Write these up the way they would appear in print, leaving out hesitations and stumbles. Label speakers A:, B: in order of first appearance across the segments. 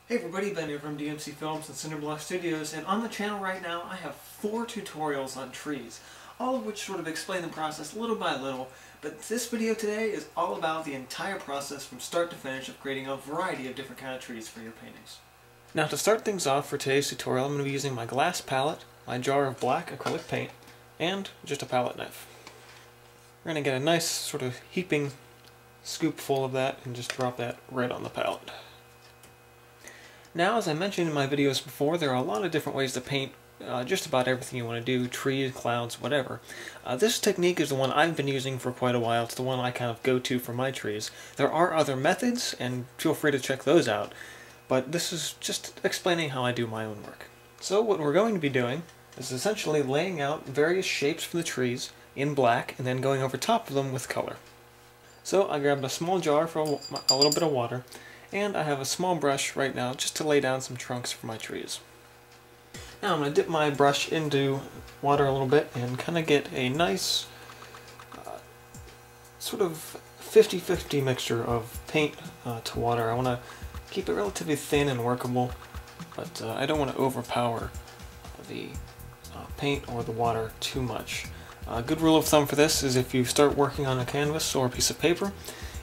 A: Hey everybody, Ben here from DMC Films and Cinderblock Studios, and on the channel right now I have 4 tutorials on trees, all of which sort of explain the process little by little, but this video today is all about the entire process from start to finish of creating a variety of different kind of trees for your paintings. Now to start things off for today's tutorial, I'm going to be using my glass palette, my jar of black acrylic paint, and just a palette knife. We're going to get a nice sort of heaping scoop full of that and just drop that right on the palette. Now, as I mentioned in my videos before, there are a lot of different ways to paint just about everything you want to do, trees, clouds, whatever. This technique is the one I've been using for quite a while. It's the one I kind of go to for my trees. There are other methods, and feel free to check those out, but this is just explaining how I do my own work. So what we're going to be doing is essentially laying out various shapes for the trees in black and then going over top of them with color. So I grabbed a small jar for a little bit of water, and I have a small brush right now just to lay down some trunks for my trees. Now I'm going to dip my brush into water a little bit and kind of get a nice sort of 50-50 mixture of paint to water. I want to keep it relatively thin and workable, but I don't want to overpower the paint or the water too much. A good rule of thumb for this is if you start working on a canvas or a piece of paper,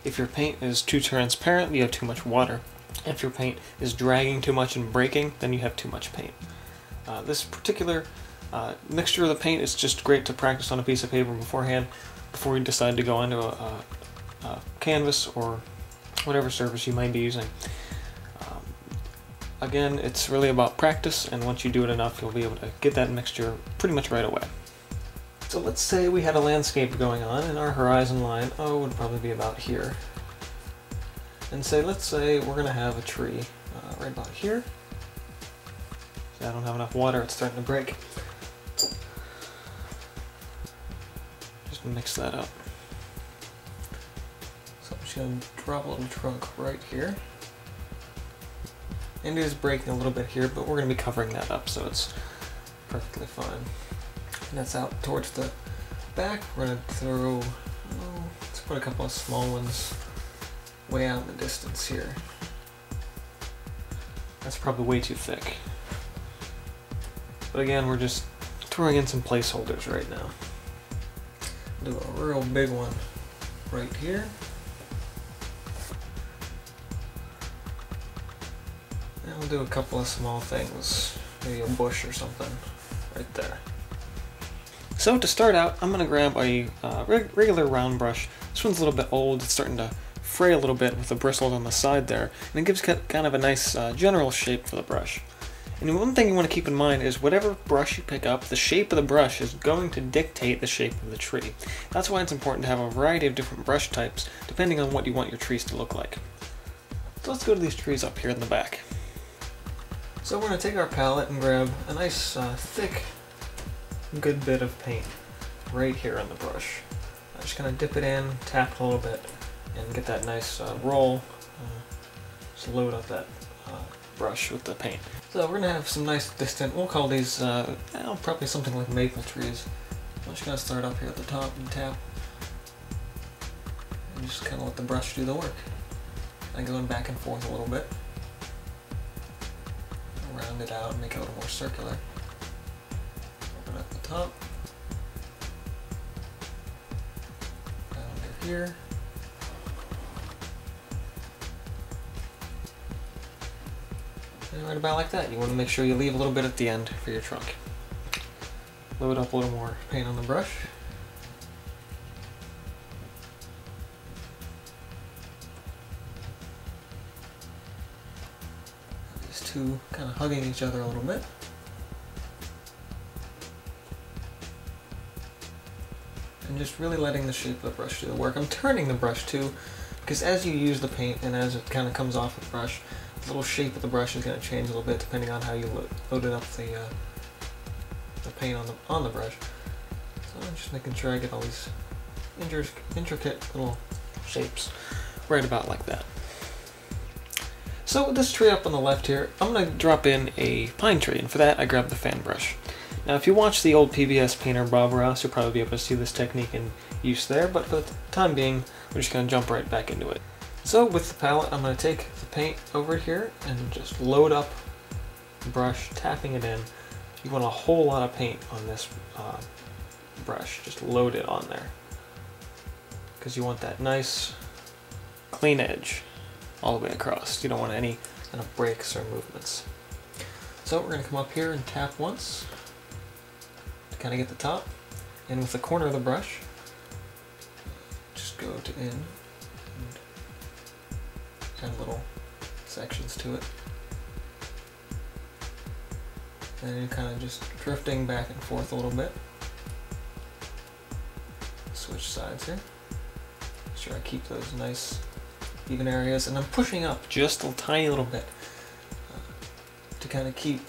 A: if your paint is too transparent, you have too much water. If your paint is dragging too much and breaking, then you have too much paint. This particular mixture of the paint is just great to practice on a piece of paper beforehand, before you decide to go onto a canvas or whatever surface you might be using. Again, it's really about practice, and once you do it enough, you'll be able to get that mixture pretty much right away. So let's say we had a landscape going on, and our horizon line, would probably be about here. And let's say we're going to have a tree right about here. See, I don't have enough water, it's starting to break. Just mix that up. So I'm just going to drop a little trunk right here. And it is breaking a little bit here, but we're going to be covering that up, so it's perfectly fine. And that's out towards the back. We're going to throw, let's put a couple of small ones way out in the distance here. That's probably way too thick. But again, we're just throwing in some placeholders right now. Do a real big one right here. And we'll do a couple of small things, maybe a bush or something right there. So to start out, I'm going to grab a regular round brush. This one's a little bit old, it's starting to fray a little bit with the bristles on the side there, and it gives kind of a nice general shape for the brush. And one thing you want to keep in mind is whatever brush you pick up, the shape of the brush is going to dictate the shape of the tree. That's why it's important to have a variety of different brush types, depending on what you want your trees to look like. So let's go to these trees up here in the back. So we're going to take our palette and grab a nice thick good bit of paint right here on the brush. I'm just going to dip it in, tap a little bit, and get that nice roll. Just load up that brush with the paint. So we're going to have some nice distant, we'll call these probably something like maple trees. I'm just going to start up here at the top and tap, and just kind of let the brush do the work. And going back and forth a little bit. Round it out and make it a little more circular. Open up the top. Down under here. And right about like that. You want to make sure you leave a little bit at the end for your trunk. Load up a little more paint on the brush. These two kind of hugging each other a little bit. And just really letting the shape of the brush do the work. I'm turning the brush too, because as you use the paint and as it kind of comes off the brush, the little shape of the brush is going to change a little bit depending on how you loaded up the paint on the brush. So I'm just making sure I get all these intricate little shapes right about like that. So with this tree up on the left here, I'm going to drop in a pine tree, and for that I grabbed the fan brush. Now if you watch the old PBS painter Bob Rouse, you'll probably be able to see this technique in use there, but for the time being, we're just going to jump right back into it. So with the palette, I'm going to take the paint over here and just load up the brush, tapping it in. You want a whole lot of paint on this brush. Just load it on there, because you want that nice clean edge all the way across. You don't want any kind of breaks or movements. So we're going to come up here and tap once to kind of get the top, and with the corner of the brush, just go to in and add little sections to it. And you're kind of just drifting back and forth a little bit. Switch sides here. Make sure I keep those nice even areas, and I'm pushing up just a tiny little bit to kind of keep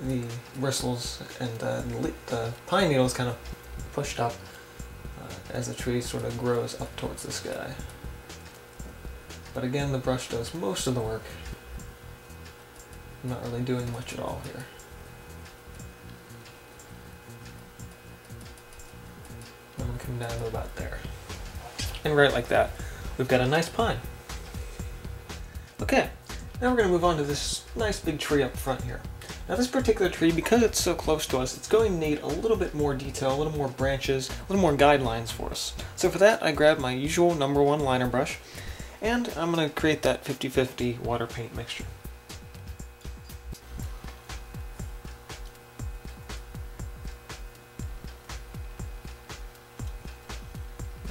A: the bristles and the pine needles kind of pushed up as the tree sort of grows up towards the sky. But again, the brush does most of the work. I'm not really doing much at all here. I'm going to come down to about there. And right like that, we've got a nice pine. Okay, now we're going to move on to this nice big tree up front here. Now this particular tree, because it's so close to us, it's going to need a little bit more detail, a little more branches, a little more guidelines for us. So for that, I grabbed my usual #1 liner brush, and I'm going to create that 50-50 water paint mixture.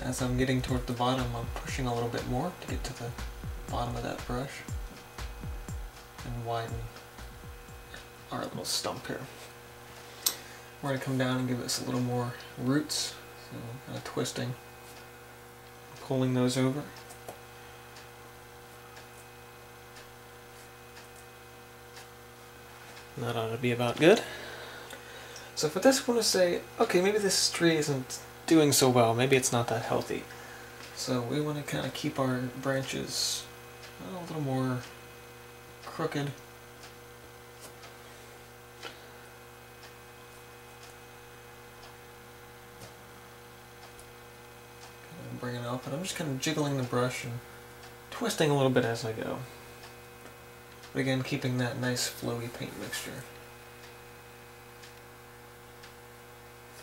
A: As I'm getting toward the bottom, I'm pushing a little bit more to get to the bottom of that brush and widen our little stump here. We're going to come down and give this a little more roots, so kind of twisting, pulling those over. And that ought to be about good. So for this, I want to say, okay, maybe this tree isn't doing so well, maybe it's not that healthy. So we want to kind of keep our branches a little more crooked. Bring it up, and I'm just kind of jiggling the brush and twisting a little bit as I go. But again, keeping that nice flowy paint mixture.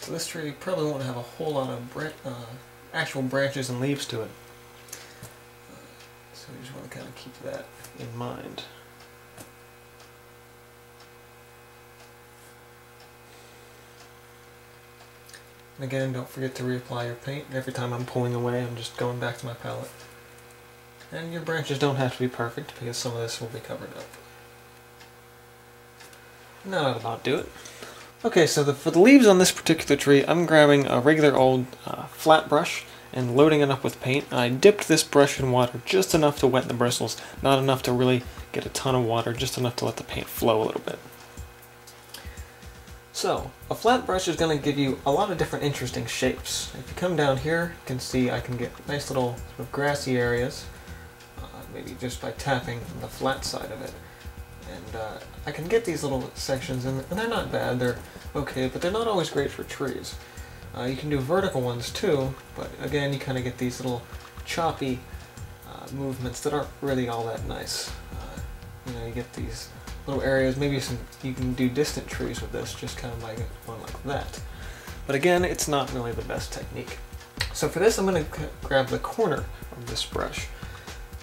A: So this tree probably won't have a whole lot of actual branches and leaves to it. So you just want to kind of keep that in mind. And again, don't forget to reapply your paint. Every time I'm pulling away, I'm just going back to my palette. And your branches don't have to be perfect, because some of this will be covered up. And that'll about do it. Okay, so for the leaves on this particular tree, I'm grabbing a regular old flat brush and loading it up with paint. I dipped this brush in water just enough to wet the bristles, not enough to really get a ton of water, just enough to let the paint flow a little bit. So, a flat brush is going to give you a lot of different interesting shapes. If you come down here, you can see I can get nice little sort of grassy areas, maybe just by tapping the flat side of it. And I can get these little sections, and they're not bad, they're okay, but they're not always great for trees. You can do vertical ones too, but again, you kind of get these little choppy movements that aren't really all that nice. You know, you get these little areas, maybe you can do distant trees with this, just kind of like one like that. But again, it's not really the best technique. So for this, I'm going to grab the corner of this brush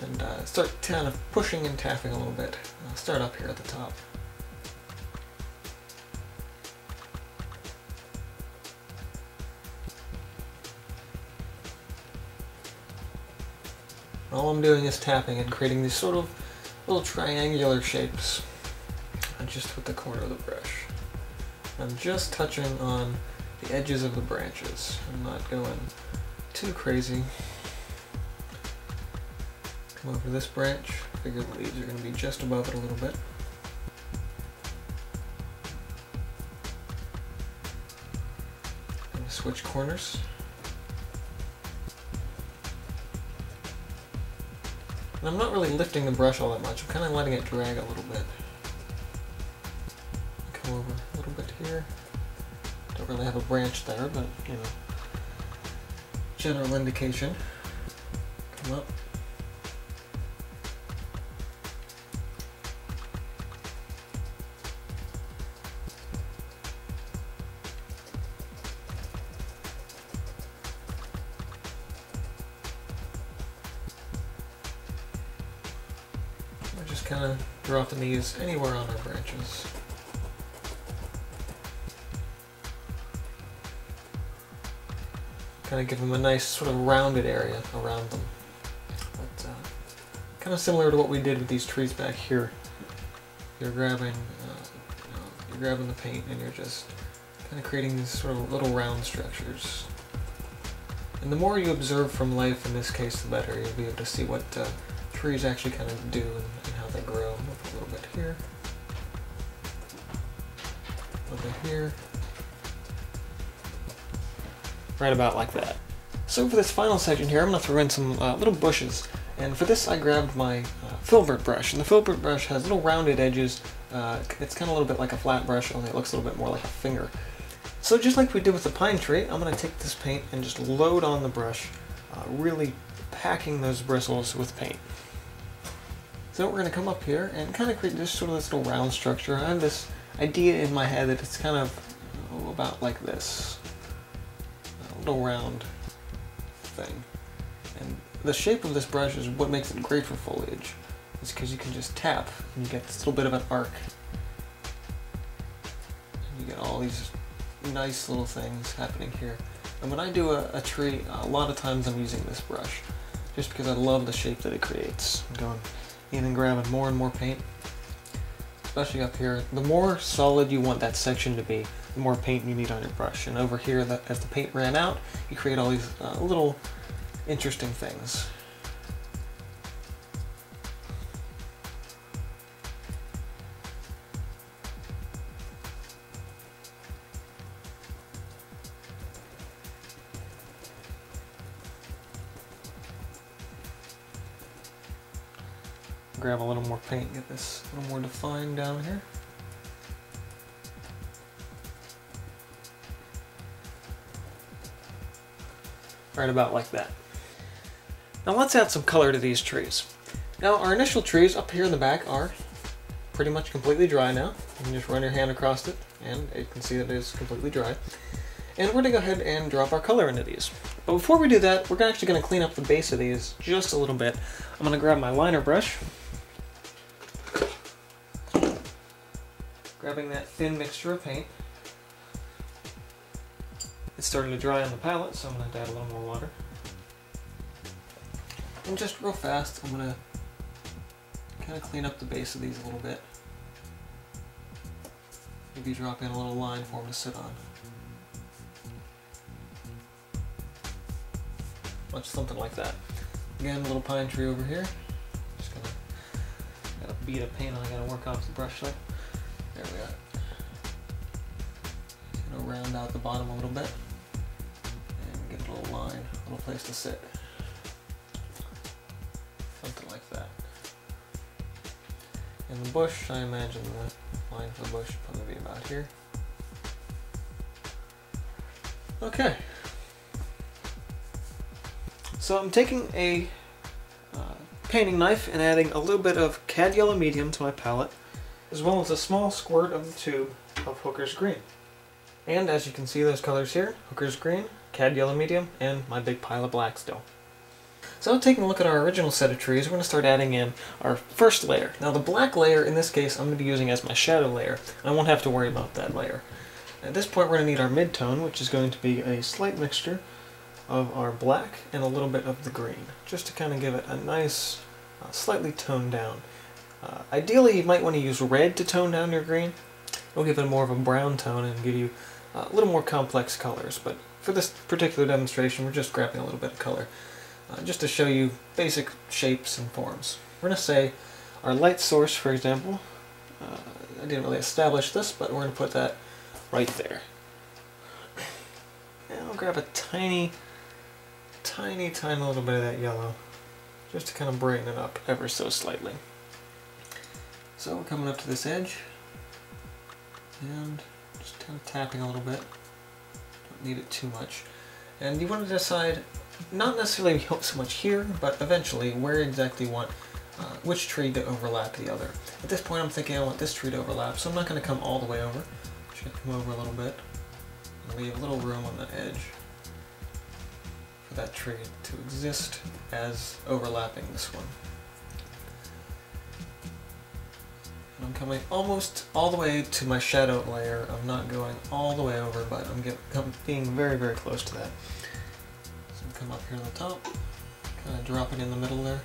A: and start kind of pushing and tapping a little bit. I'll start up here at the top. All I'm doing is tapping and creating these sort of little triangular shapes, just with the corner of the brush. I'm just touching on the edges of the branches. I'm not going too crazy. Come over this branch, figure the leaves are going to be just above it a little bit. I'm going to switch corners. And I'm not really lifting the brush all that much, I'm kind of letting it drag a little bit. Come over a little bit here. Don't really have a branch there, but you know, general indication. Come up. We're just kind of dropping these anywhere on our branches. Kind of give them a nice sort of rounded area around them. But kind of similar to what we did with these trees back here. You're grabbing the paint and you're just kind of creating these sort of little round structures. And the more you observe from life, in this case, the better. You'll be able to see what trees actually kind of do and how they grow. I'll put a little bit here, a little bit here. Right about like that. So for this final section here, I'm going to throw in some little bushes. And for this I grabbed my filbert brush. And the filbert brush has little rounded edges. It's kind of a little bit like a flat brush, only it looks a little bit more like a finger. So just like we did with the pine tree, I'm going to take this paint and just load on the brush, really packing those bristles with paint. So we're going to come up here and kind of create just sort of this little round structure. I have this idea in my head that it's kind of about like this. Little round thing. And the shape of this brush is what makes it great for foliage. It's because you can just tap and you get this little bit of an arc. And you get all these nice little things happening here. And when I do a tree, a lot of times I'm using this brush just because I love the shape that it creates. I'm going in and grabbing more and more paint, especially up here. The more solid you want that section to be, the more paint you need on your brush. And over here, as the paint ran out, you create all these little interesting things. Grab a little more paint, get this a little more defined down here. Right about like that. Now let's add some color to these trees. Now our initial trees up here in the back are pretty much completely dry now. You can just run your hand across it and you can see that it is completely dry. And we're going to go ahead and drop our color into these. But before we do that, we're actually going to clean up the base of these just a little bit. I'm going to grab my liner brush, grabbing that thin mixture of paint. It's starting to dry on the palette, so I'm going to add a little more water. And just real fast, I'm going to kind of clean up the base of these a little bit. Maybe drop in a little line for them to sit on. Much something like that. Again, a little pine tree over here. Just got a bead of paint I gotta work off the brush side. There we are. Just gonna round out the bottom a little bit and get a little line, a little place to sit. Something like that. And the bush, I imagine the line for the bush should probably be about here. Okay. So I'm taking a painting knife and adding a little bit of cad yellow medium to my palette, as well as a small squirt of the tube of Hooker's Green. And as you can see, those colors here, Hooker's Green, cad yellow medium, and my big pile of black still. So taking a look at our original set of trees, we're going to start adding in our first layer. Now the black layer, in this case, I'm going to be using as my shadow layer, and I won't have to worry about that layer. At this point we're going to need our mid-tone, which is going to be a slight mixture of our black and a little bit of the green, just to kind of give it a nice, slightly toned down. Ideally you might want to use red to tone down your green. It'll give it more of a brown tone and give you a little more complex colors, but for this particular demonstration we're just grabbing a little bit of color, just to show you basic shapes and forms. We're going to say our light source, for example, I didn't really establish this, but we're going to put that right there. And I'll grab a tiny little bit of that yellow, just to kind of brighten it up ever so slightly. So we're coming up to this edge, and just kind of tapping a little bit. Don't need it too much. And you want to decide, not necessarily so much here, but eventually where exactly you want which tree to overlap the other. At this point I'm thinking I want this tree to overlap, so I'm not going to come all the way over. I'm just going to come over a little bit and leave a little room on the edge for that tree to exist as overlapping this one. I'm coming almost all the way to my shadow layer. I'm not going all the way over, but I'm being very, very close to that. So come up here on the top, kind of drop it in the middle there.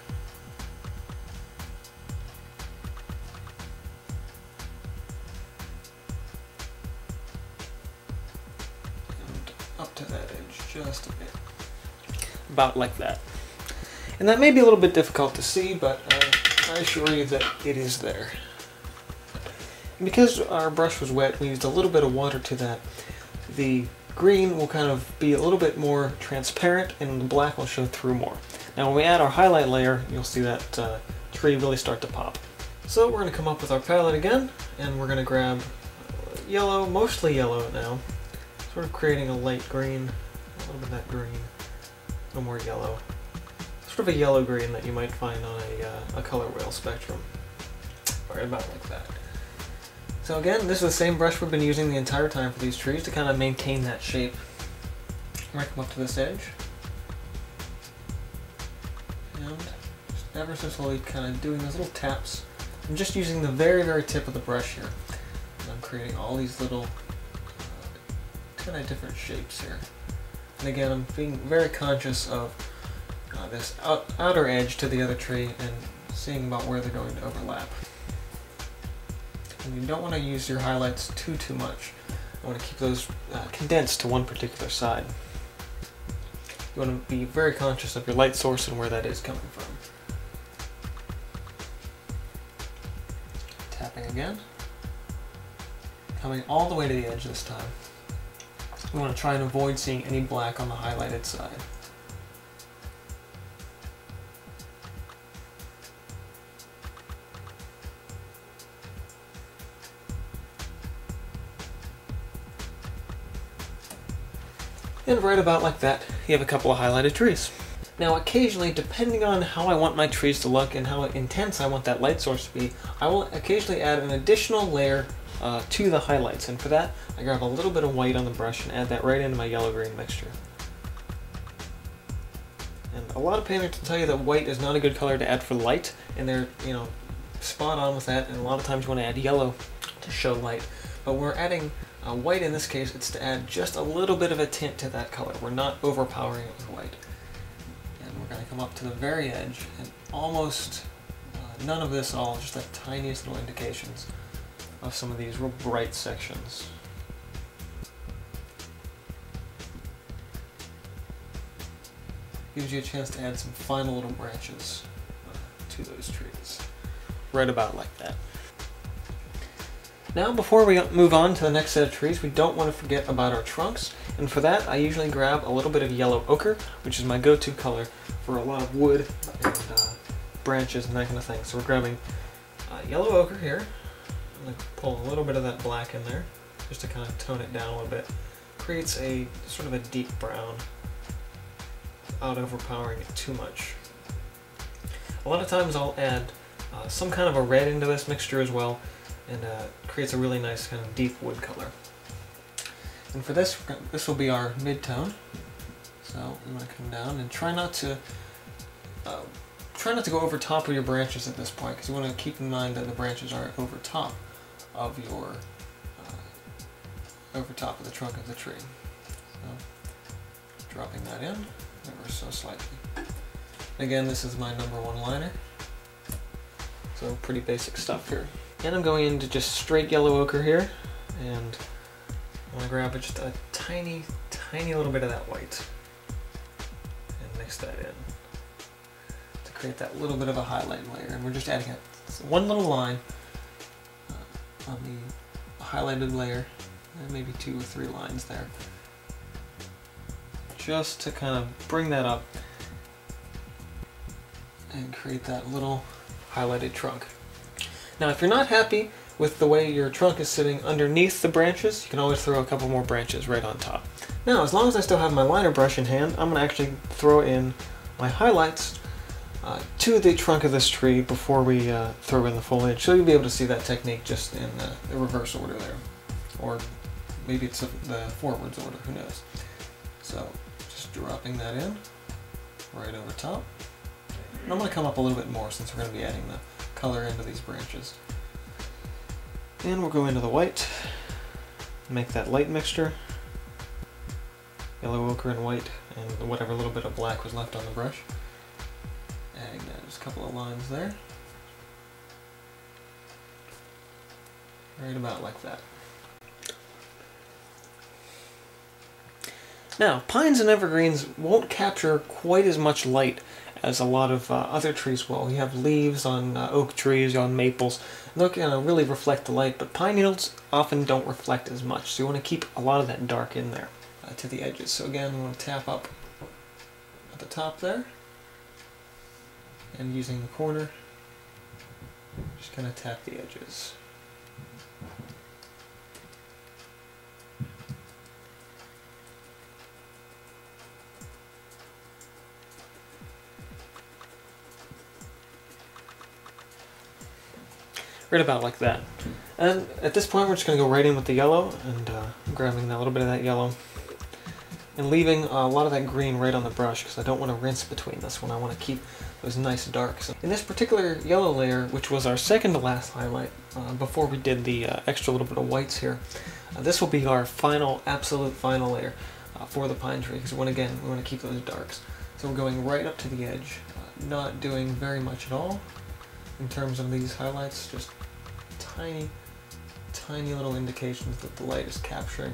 A: And up to that edge just a bit. About like that. And that may be a little bit difficult to see, but I assure you that it is there. And because our brush was wet, we used a little bit of water to that. The green will kind of be a little bit more transparent and the black will show through more. Now when we add our highlight layer, you'll see that tree really start to pop. So we're going to come up with our palette again, and we're going to grab yellow, mostly yellow now, sort of creating a light green, a little bit of that green, a little more yellow. Sort of a yellow green that you might find on a color wheel spectrum, right about like that. So again, this is the same brush we've been using the entire time for these trees to kind of maintain that shape. I'm going to come up to this edge, and just ever so slowly kind of doing those little taps. I'm just using the very, very tip of the brush here. And I'm creating all these little kind of different shapes here. And again, I'm being very conscious of this outer edge to the other tree and seeing about where they're going to overlap. And you don't want to use your highlights too much. You want to keep those condensed to one particular side. You want to be very conscious of your light source and where that is coming from. Tapping again. Coming all the way to the edge this time. You want to try and avoid seeing any black on the highlighted side. And right about like that, you have a couple of highlighted trees. Now occasionally, depending on how I want my trees to look and how intense I want that light source to be, I will occasionally add an additional layer to the highlights. And for that, I grab a little bit of white on the brush and add that right into my yellow-green mixture. And a lot of painters will tell you that white is not a good color to add for light, and they're, spot on with that, and a lot of times you want to add yellow to show light. But we're adding white in this case, it's to add just a little bit of a tint to that color. We're not overpowering it with white. And we're going to come up to the very edge, and almost none of this at all, just the tiniest little indications of some of these real bright sections. Gives you a chance to add some final little branches to those trees. Right about like that. Now, before we move on to the next set of trees, we don't want to forget about our trunks, and for that I usually grab a little bit of yellow ochre, which is my go-to color for a lot of wood and branches and that kind of thing. So we're grabbing yellow ochre here. I'm going to pull a little bit of that black in there, just to kind of tone it down a little bit. Creates a sort of a deep brown, without overpowering it too much. A lot of times I'll add some kind of a red into this mixture as well, and creates a really nice kind of deep wood color. And for this, this will be our mid-tone. So I'm going to come down and try not to go over top of your branches at this point, because you want to keep in mind that the branches are over top of your the trunk of the tree. So dropping that in ever so slightly. Again, this is my #1 liner. So pretty basic stuff here. And I'm going into just straight yellow ochre here, and I'm going to grab just a tiny little bit of that white and mix that in to create that little bit of a highlight layer. And we're just adding one little line on the highlighted layer, and maybe 2 or 3 lines there, just to kind of bring that up and create that little highlighted trunk. Now, if you're not happy with the way your trunk is sitting underneath the branches, you can always throw a couple more branches right on top. Now, as long as I still have my liner brush in hand, I'm going to actually throw in my highlights to the trunk of this tree before we throw in the foliage. So you'll be able to see that technique just in the reverse order there. Or maybe it's the forwards order, who knows. So, just dropping that in right over top. And I'm going to come up a little bit more since we're going to be adding the color into these branches. And we'll go into the white, make that light mixture, yellow, ochre, and white, and whatever little bit of black was left on the brush. Adding just a couple of lines there. Right about like that. Now, pines and evergreens won't capture quite as much light as a lot of other trees will. You have leaves on oak trees, on maples, and they're going to really reflect the light, but pine needles often don't reflect as much, so you want to keep a lot of that dark in there to the edges. So again, we want to tap up at the top there, and using the corner, just kind of tap the edges. Right about like that. And at this point we're just going to go right in with the yellow, and grabbing a little bit of that yellow and leaving a lot of that green right on the brush, because I don't want to rinse between this one. I want to keep those nice darks. In this particular yellow layer, which was our second to last highlight before we did the extra little bit of whites here, this will be our final, absolute final layer for the pine tree, because we want to keep those darks. So we're going right up to the edge, not doing very much at all in terms of these highlights, just tiny little indications that the light is capturing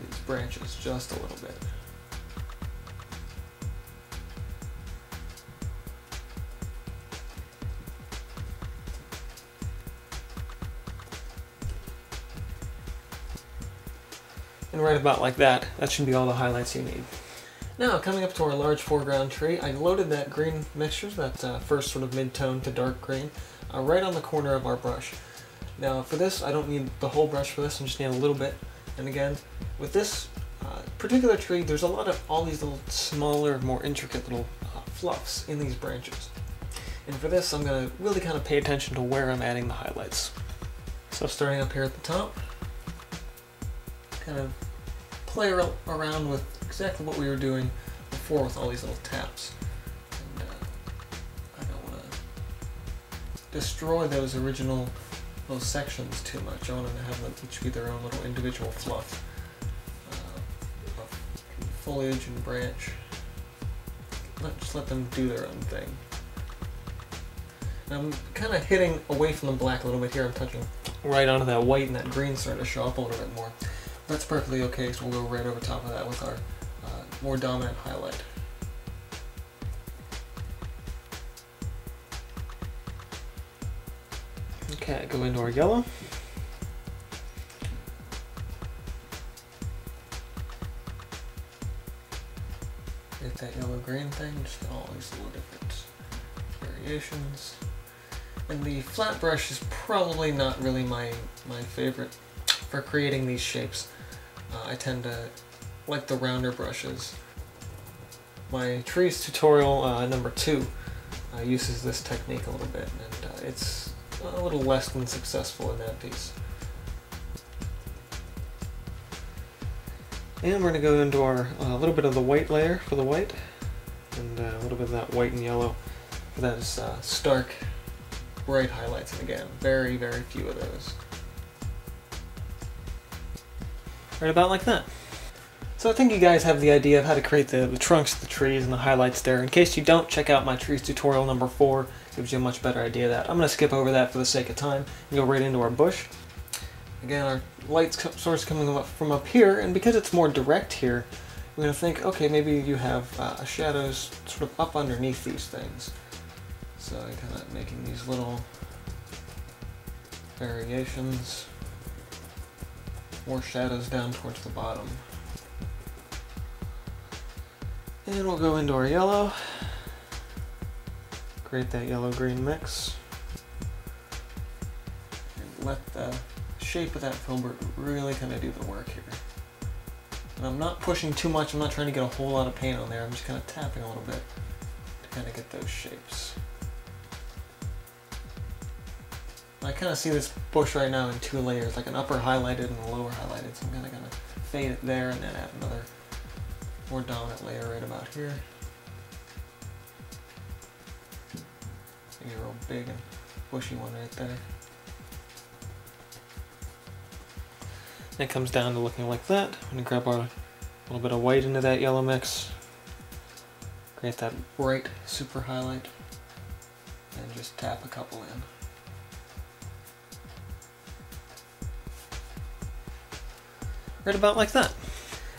A: these branches just a little bit. And right about like that, that should be all the highlights you need. Now, coming up to our large foreground tree, I loaded that green mixture, that first sort of mid-tone to dark green, right on the corner of our brush. Now for this, I don't need the whole brush for this, I just need a little bit. And again, with this particular tree, there's a lot of all these little smaller, more intricate little fluffs in these branches. And for this, I'm going to really kind of pay attention to where I'm adding the highlights. So starting up here at the top, kind of play around with exactly what we were doing before with all these little taps. And I don't want to destroy those sections too much. I want them to have them each be their own little individual fluff of foliage and branch. Just let them do their own thing. And I'm kind of hitting away from the black a little bit here. I'm touching right onto that white, and that green starting to show up a little bit more. That's perfectly okay, so we'll go right over top of that with our more dominant highlight. Okay, go into our yellow. Get that yellow-green thing, just all these little different variations. And the flat brush is probably not really my favorite for creating these shapes. I tend to like the rounder brushes. My trees tutorial number 2 uses this technique a little bit, and it's a little less than successful in that piece. And we're going to go into our little bit of the white layer for the white, and a little bit of that white and yellow for those stark, bright highlights. And again, very, very few of those. Right about like that. So I think you guys have the idea of how to create the trunks of the trees and the highlights there. In case you don't, check out my trees tutorial number 4. Gives you a much better idea of that. I'm going to skip over that for the sake of time and go right into our bush. Again, our light source coming up from up here, and because it's more direct here, we're going to think, okay, maybe you have shadows sort of up underneath these things. So I'm kind of making these little variations, more shadows down towards the bottom. And we'll go into our yellow, create that yellow-green mix, and let the shape of that filbert really kind of do the work here. And I'm not pushing too much, I'm not trying to get a whole lot of paint on there, I'm just kind of tapping a little bit to kind of get those shapes. I kind of see this bush right now in 2 layers, like an upper highlighted and a lower highlighted, so I'm kind of going to fade it there and then add another more dominant layer right about here. Maybe a real big and bushy one right there. and it comes down to looking like that. I'm going to grab a little bit of white into that yellow mix, create that bright super highlight, and just tap a couple in. Right about like that.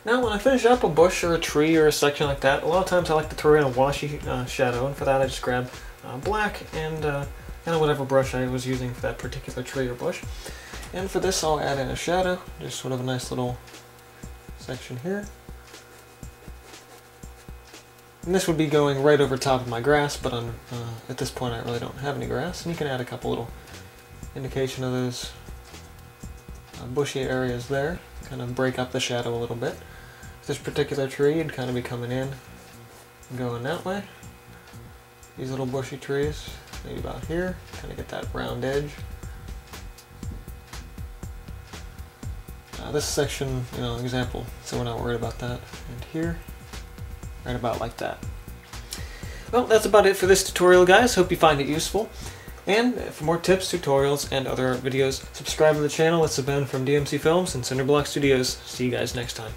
A: Now when I finish up a bush or a tree or a section like that, a lot of times I like to throw in a washy shadow, and for that I just grab black and kind of whatever brush I was using for that particular tree or bush. And for this I'll add in a shadow, just sort of a nice little section here. And this would be going right over top of my grass, but at this point I really don't have any grass. And you can add a couple little indication of those bushy areas there, kind of break up the shadow a little bit. This particular tree would kind of be coming in and going that way. These little bushy trees, maybe about here, kind of get that round edge. This section, example, so we're not worried about that. And here, right about like that. Well, that's about it for this tutorial, guys. Hope you find it useful. And for more tips, tutorials, and other videos, subscribe to the channel. This has been from DMC Films and Cinderblock Studios. See you guys next time.